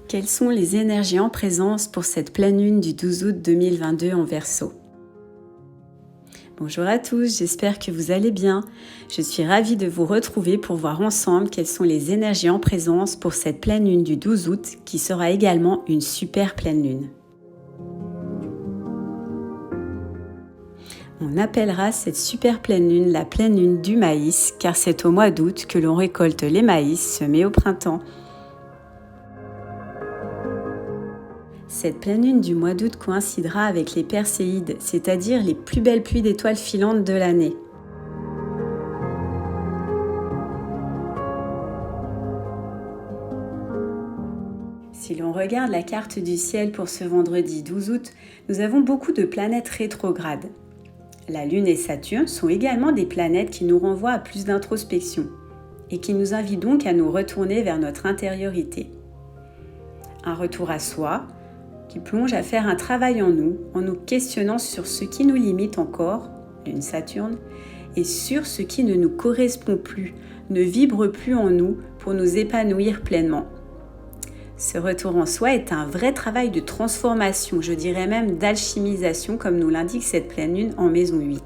Quelles sont les énergies en présence pour cette pleine lune du 12 août 2022 en Verseau? Bonjour à tous, j'espère que vous allez bien. Je suis ravie de vous retrouver pour voir ensemble quelles sont les énergies en présence pour cette pleine lune du 12 août qui sera également une super pleine lune. On appellera cette super pleine lune la pleine lune du maïs car c'est au mois d'août que l'on récolte les maïs semés au printemps. Cette pleine lune du mois d'août coïncidera avec les Perséides, c'est-à-dire les plus belles pluies d'étoiles filantes de l'année. Si l'on regarde la carte du ciel pour ce vendredi 12 août, nous avons beaucoup de planètes rétrogrades. La Lune et Saturne sont également des planètes qui nous renvoient à plus d'introspection et qui nous invitent donc à nous retourner vers notre intériorité. Un retour à soi, qui plonge à faire un travail en nous questionnant sur ce qui nous limite encore, Lune Saturne, et sur ce qui ne nous correspond plus, ne vibre plus en nous pour nous épanouir pleinement. Ce retour en soi est un vrai travail de transformation, je dirais même d'alchimisation, comme nous l'indique cette pleine lune en maison 8.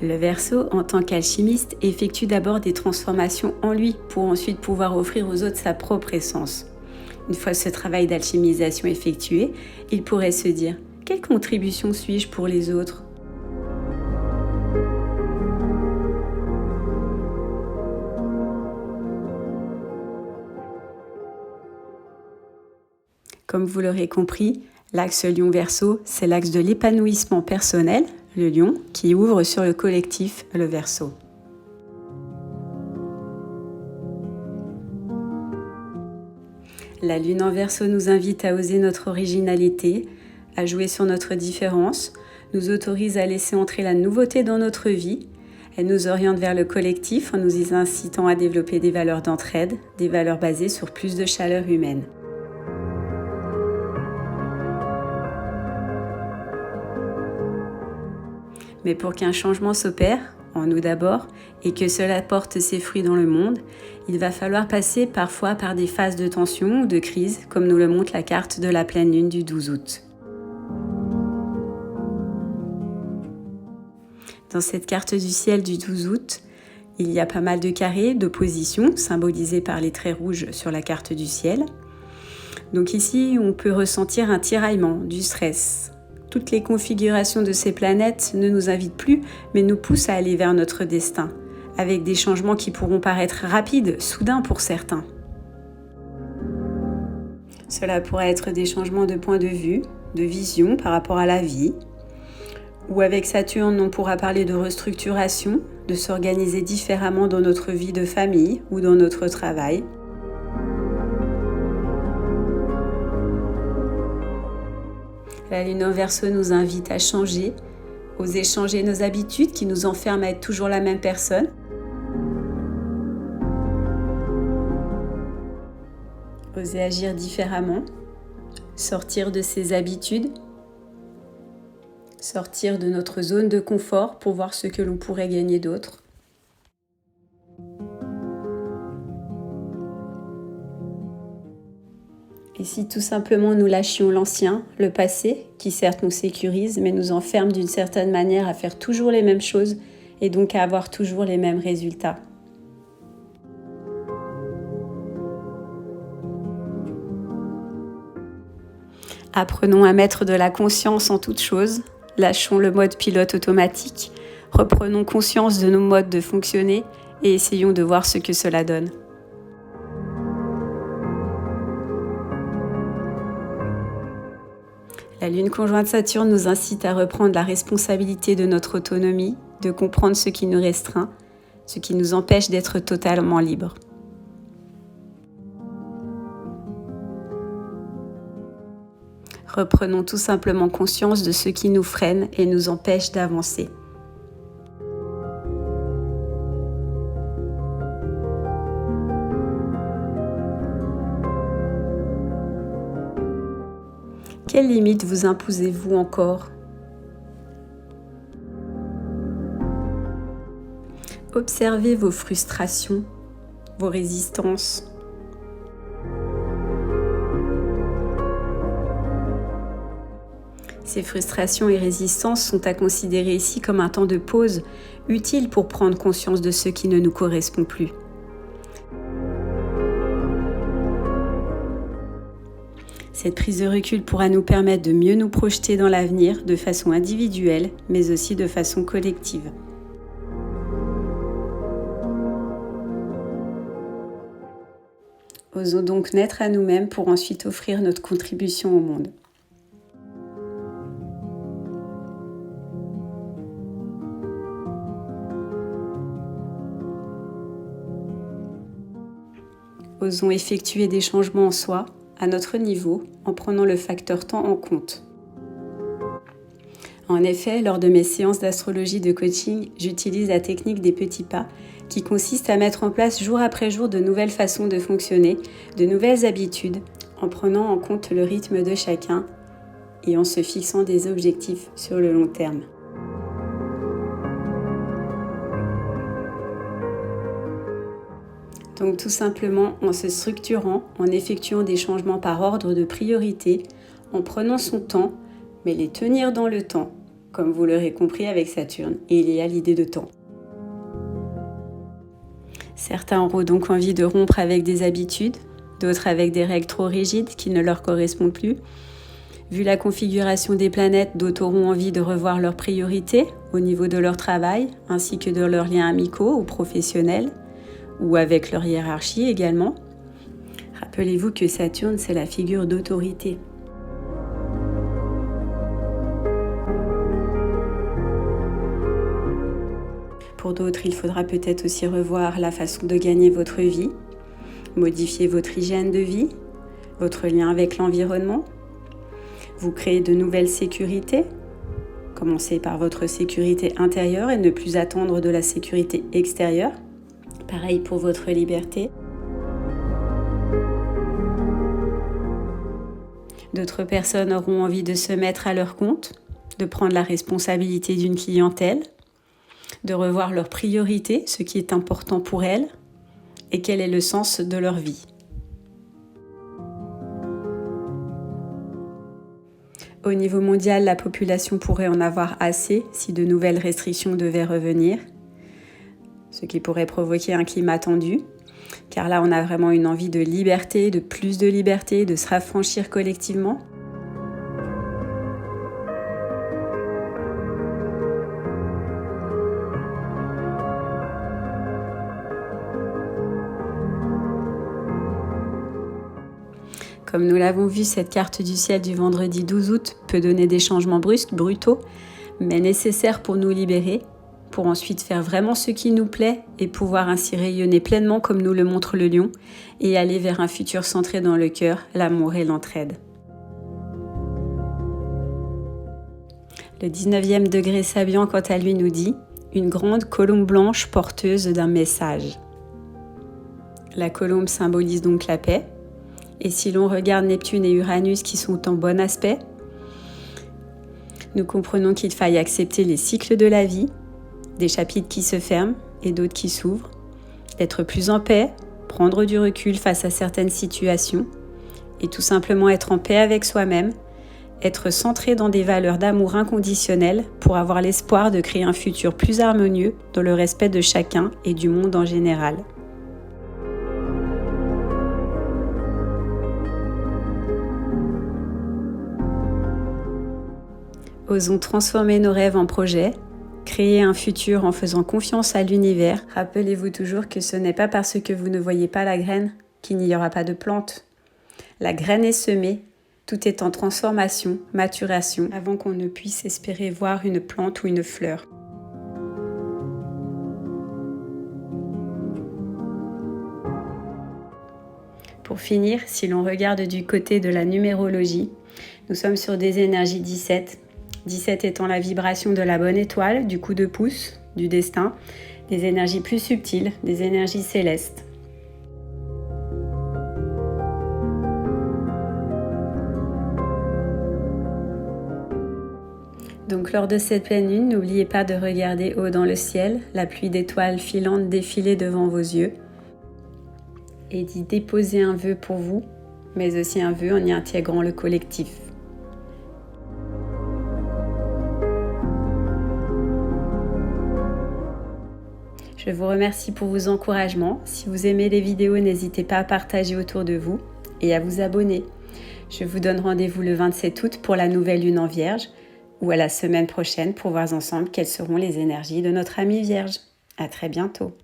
Le Verseau, en tant qu'alchimiste, effectue d'abord des transformations en lui pour ensuite pouvoir offrir aux autres sa propre essence. Une fois ce travail d'alchimisation effectué, il pourrait se dire « Quelle contribution suis-je pour les autres ?» Comme vous l'aurez compris, l'axe Lion-Verseau, c'est l'axe de l'épanouissement personnel, le Lion, qui ouvre sur le collectif, le Verseau. La Lune en Verseau nous invite à oser notre originalité, à jouer sur notre différence, nous autorise à laisser entrer la nouveauté dans notre vie. Elle nous oriente vers le collectif en nous y incitant à développer des valeurs d'entraide, des valeurs basées sur plus de chaleur humaine. Mais pour qu'un changement s'opère, en nous d'abord, et que cela porte ses fruits dans le monde, il va falloir passer parfois par des phases de tension ou de crise, comme nous le montre la carte de la pleine lune du 12 août. Dans cette carte du ciel du 12 août, il y a pas mal de carrés, d'oppositions, symbolisés par les traits rouges sur la carte du ciel. Donc ici, on peut ressentir un tiraillement, du stress. Toutes les configurations de ces planètes ne nous invitent plus, mais nous poussent à aller vers notre destin, avec des changements qui pourront paraître rapides, soudains pour certains. Cela pourrait être des changements de point de vue, de vision par rapport à la vie, ou avec Saturne, on pourra parler de restructuration, de s'organiser différemment dans notre vie de famille ou dans notre travail. La Lune en Verseau nous invite à changer, oser changer nos habitudes qui nous enferment à être toujours la même personne. Oser agir différemment, sortir de ses habitudes, sortir de notre zone de confort pour voir ce que l'on pourrait gagner d'autre. Et si tout simplement nous lâchions l'ancien, le passé, qui certes nous sécurise, mais nous enferme d'une certaine manière à faire toujours les mêmes choses et donc à avoir toujours les mêmes résultats. Apprenons à mettre de la conscience en toutes choses, lâchons le mode pilote automatique, reprenons conscience de nos modes de fonctionner et essayons de voir ce que cela donne. La Lune conjointe Saturne nous incite à reprendre la responsabilité de notre autonomie, de comprendre ce qui nous restreint, ce qui nous empêche d'être totalement libres. Reprenons tout simplement conscience de ce qui nous freine et nous empêche d'avancer. Quelles limites vous imposez-vous encore ? Observez vos frustrations, vos résistances. Ces frustrations et résistances sont à considérer ici comme un temps de pause utile pour prendre conscience de ce qui ne nous correspond plus. Cette prise de recul pourra nous permettre de mieux nous projeter dans l'avenir de façon individuelle, mais aussi de façon collective. Osons donc naître à nous-mêmes pour ensuite offrir notre contribution au monde. Osons effectuer des changements en soi, à notre niveau, en prenant le facteur temps en compte. En effet, lors de mes séances d'astrologie de coaching, j'utilise la technique des petits pas qui consiste à mettre en place jour après jour de nouvelles façons de fonctionner, de nouvelles habitudes, en prenant en compte le rythme de chacun et en se fixant des objectifs sur le long terme. Donc tout simplement en se structurant, en effectuant des changements par ordre de priorité, en prenant son temps, mais les tenir dans le temps, comme vous l'aurez compris avec Saturne, et il y a l'idée de temps. Certains auront donc envie de rompre avec des habitudes, d'autres avec des règles trop rigides qui ne leur correspondent plus. Vu la configuration des planètes, d'autres auront envie de revoir leurs priorités au niveau de leur travail, ainsi que de leurs liens amicaux ou professionnels, ou avec leur hiérarchie également. Rappelez-vous que Saturne, c'est la figure d'autorité. Pour d'autres, il faudra peut-être aussi revoir la façon de gagner votre vie, modifier votre hygiène de vie, votre lien avec l'environnement, vous créer de nouvelles sécurités, commencer par votre sécurité intérieure et ne plus attendre de la sécurité extérieure. Pareil pour votre liberté. D'autres personnes auront envie de se mettre à leur compte, de prendre la responsabilité d'une clientèle, de revoir leurs priorités, ce qui est important pour elles, et quel est le sens de leur vie. Au niveau mondial, la population pourrait en avoir assez si de nouvelles restrictions devaient revenir, ce qui pourrait provoquer un climat tendu, car là on a vraiment une envie de liberté, de plus de liberté, de se raffranchir collectivement. Comme nous l'avons vu, cette carte du ciel du vendredi 12 août peut donner des changements brusques, brutaux, mais nécessaires pour nous libérer, pour ensuite faire vraiment ce qui nous plaît et pouvoir ainsi rayonner pleinement comme nous le montre le lion et aller vers un futur centré dans le cœur, l'amour et l'entraide. Le 19e degré Sabian, quant à lui, nous dit « Une grande colombe blanche porteuse d'un message ». La colombe symbolise donc la paix. Et si l'on regarde Neptune et Uranus qui sont en bon aspect, nous comprenons qu'il faille accepter les cycles de la vie, des chapitres qui se ferment et d'autres qui s'ouvrent, d'être plus en paix, prendre du recul face à certaines situations et tout simplement être en paix avec soi-même, être centré dans des valeurs d'amour inconditionnel pour avoir l'espoir de créer un futur plus harmonieux dans le respect de chacun et du monde en général. Osons transformer nos rêves en projets, créer un futur en faisant confiance à l'univers. Rappelez-vous toujours que ce n'est pas parce que vous ne voyez pas la graine qu'il n'y aura pas de plante. La graine est semée, tout est en transformation, maturation, avant qu'on ne puisse espérer voir une plante ou une fleur. Pour finir, si l'on regarde du côté de la numérologie, nous sommes sur des énergies 17. 17 étant la vibration de la bonne étoile, du coup de pouce, du destin, des énergies plus subtiles, des énergies célestes. Donc lors de cette pleine lune, n'oubliez pas de regarder haut dans le ciel, la pluie d'étoiles filantes défiler devant vos yeux. et d'y déposer un vœu pour vous, mais aussi un vœu en y intégrant le collectif. Je vous remercie pour vos encouragements. Si vous aimez les vidéos, n'hésitez pas à partager autour de vous et à vous abonner. Je vous donne rendez-vous le 27 août pour la nouvelle lune en Vierge ou à la semaine prochaine pour voir ensemble quelles seront les énergies de notre amie Vierge. À très bientôt.